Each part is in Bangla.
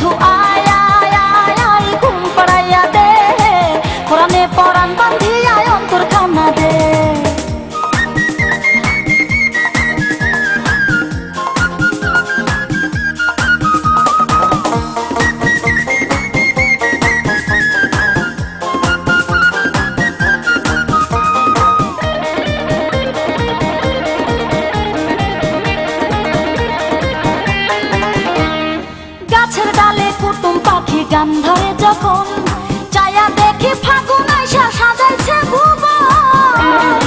বন্ধু আয় আয় আয় আয় ঘুম পাড়াইয়া দে, কোরআনে পরাণ বান্ধিয়া অন্তর খানা দে। গাছের ডালে কুটুম পাখি গান ধরে যখন, চায়া দেখি ফাগুন আইসা সাজাইছে ভুবন।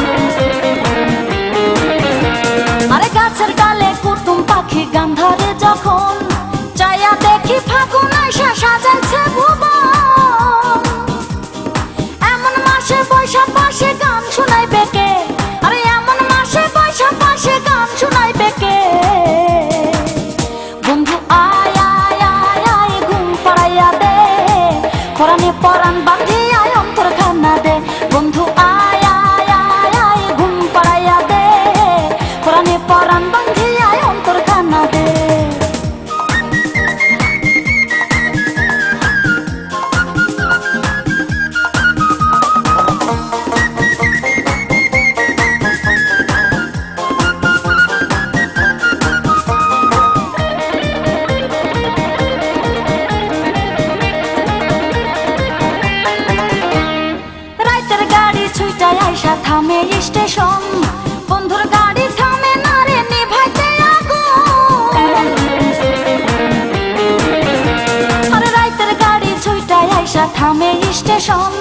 আরে গাছের ডালে কুটুম পাখি গান ধরে যখন, চায়া দেখি ফাগুন আইসা সাজাইছে ভুবন। এমন মাসে বৈশাখ মাসে গান শোনাইবে কে, আরে এমন মাসে বৈশাখ মাসে গান শোনাইবে কে। বন্ধু আয় আয় আয় আয় ঘুম পাড়াইয়া দে, কোরআনে পরাণ বান্ধিয়া অন্তর খানা দে। বন্ধু আয় আয় আয় আয় ঘুম পাড়াইয়া দে, কোরআনে পরাণ বান্ধিয়া অন্তর খানা দে। আইসা থামে স্টেশন, বন্ধুর গাড়ি থামে না রে নিভাইতে আগুন। আরে রাইতের গাড়ি ছুইটাই আইসা থামে স্টেশন,